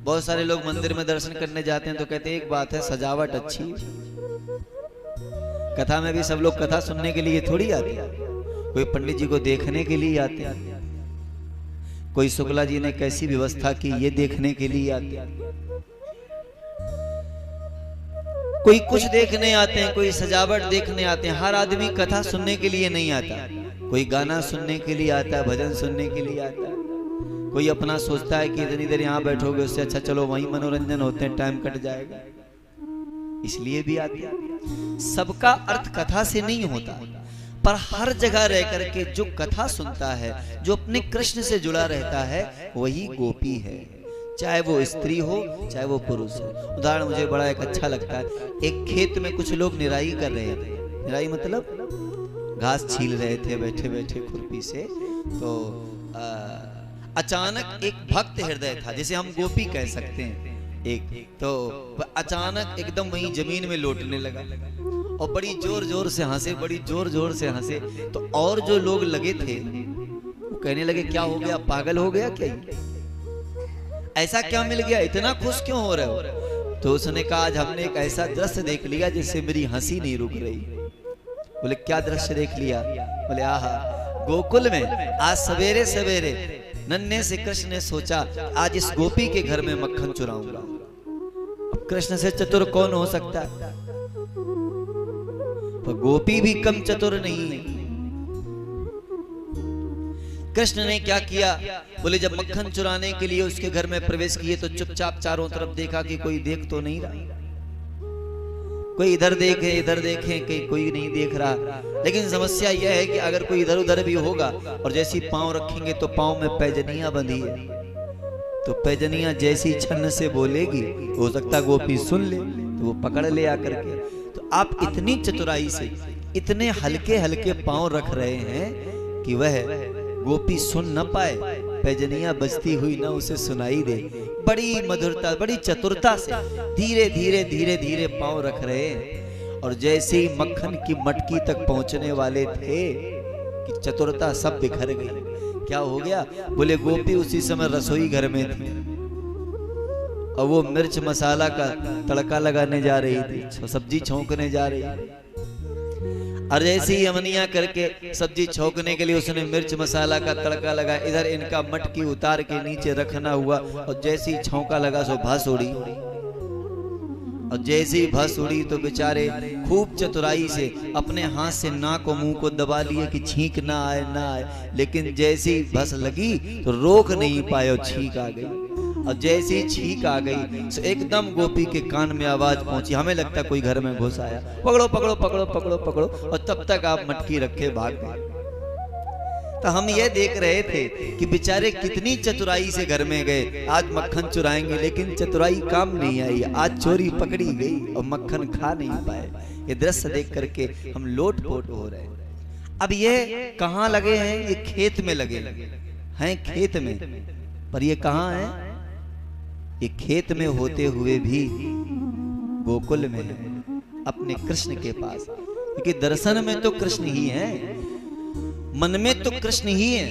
बहुत सारे लोग मंदिर में दर्शन करने जाते हैं तो कहते हैं एक बात है, सजावट अच्छी। कथा में भी सब लोग कथा सुनने के लिए थोड़ी आते हैं, कोई पंडित जी को देखने के लिए आते हैं, कोई शुक्ला जी ने कैसी व्यवस्था की ये देखने के लिए आते हैं, कोई कुछ देखने आते हैं, कोई सजावट देखने आते हैं। हर आदमी कथा सुनने के लिए नहीं आता, कोई गाना सुनने के लिए आता है, भजन सुनने के लिए आता है, कोई अपना सोचता है कि इतनी देर यहाँ बैठोगे उससे अच्छा चलो वहीं मनोरंजन होते हैं, टाइम कट जाएगा, इसलिए भी आते हैं। सबका अर्थ कथा से नहीं होता, पर हर जगह रह करके जो कथा सुनता है, जो अपने कृष्ण से जुड़ा रहता है, वही गोपी है, चाहे वो स्त्री हो चाहे वो पुरुष हो। उदाहरण मुझे बड़ा एक अच्छा लगता है, एक खेत में कुछ लोग निराई कर रहे थे, निराई मतलब घास छील रहे थे बैठे बैठे खुरपी से, तो अचानक एक भक्त हृदय था, जिसे हम गोपी कह सकते हैं, एक तो अचानक एकदम वहीं जमीन में लौटने लगा और बड़ी जोर जोर से हंसे, बड़ी जोर जोर से हंसे। तो और जो लोग लगे थे वो कहने लगे क्या हो गया, पागल हो गया क्या, ऐसा क्या मिल गया, इतना खुश क्यों हो रहे हो? तो उसने कहा आज हमने एक ऐसा दृश्य देख लिया जिससे मेरी हंसी नहीं रुक रही। बोले क्या दृश्य देख लिया? बोले आहा, गोकुल में आज सवेरे सवेरे नन्हे से कृष्ण ने सोचा आज इस गोपी के घर में मक्खन चुराऊंगा। अब कृष्ण से चतुर कौन हो सकता है? पर गोपी भी कम चतुर नहीं है। कृष्ण ने क्या किया? बोले जब मक्खन चुराने के लिए उसके घर में प्रवेश किए तो चुपचाप चारों तरफ देखा कि कोई देख तो नहीं रहा, कोई इधर देखे कि कोई नहीं देख रहा। लेकिन समस्या यह है कि अगर कोई इधर उधर भी होगा और जैसी पांव रखेंगे तो पांव में पैजनियां बंधी है, तो पैजनियां जैसी छन्न से बोलेगी, हो सकता गोपी सुन ले तो वो पकड़ ले आकर के। तो आप इतनी चतुराई से इतने हल्के हल्के पांव रख रहे हैं कि वह गोपी सुन न पाए, पैजनियां बजती हुई ना उसे सुनाई दे। बड़ी मधुरता, बड़ी चतुरता से धीरे धीरे धीरे धीरे पांव रख रहे हैं। और जैसे ही मक्खन की मटकी तक पहुंचने वाले थे कि चतुरता सब बिखर गई। क्या हो गया? बोले गोपी उसी समय रसोई घर में थी और वो मिर्च मसाला का तड़का लगाने जा रही थी, सब्जी छौंकने जा रही थी। और जैसे ही अमनिया करके सब्जी छौंकने के लिए उसने मिर्च मसाला का तड़का लगा, इधर इनका मटकी उतार के नीचे रखना हुआ और जैसे ही छौंका लगा सो भस उड़ी। और जैसे ही भस उड़ी तो बेचारे खूब चतुराई से अपने हाथ से नाक और मुंह को दबा लिए कि छींक ना आए ना आए। लेकिन जैसे ही भस लगी तो रोक नहीं पाए और छींक आ गई। और जैसे ही छींक आ गई तो एकदम गोपी के कान में आवाज पहुंची, हमें लगता कोई घर में घुस आया, पकड़ो पकड़ो पकड़ो पकड़ो पकड़ो। और तब तक आप मटकी रखे भाग गए। तो हम ये देख रहे थे कि बेचारे कितनी चतुराई से घर में गए, आज मक्खन चुराएंगे, लेकिन चतुराई काम नहीं आई, आज चोरी पकड़ी गई और मक्खन खा नहीं पाए। ये दृश्य देख करके हम लोटपोट हो रहे हैं। अब ये कहाँ लगे हैं? ये खेत में लगे हैं, खेत में। पर ये कहाँ है? ये खेत में होते हुए भी गोकुल में अपने कृष्ण के पास, क्योंकि दर्शन में तो कृष्ण ही है, मन में तो कृष्ण ही है।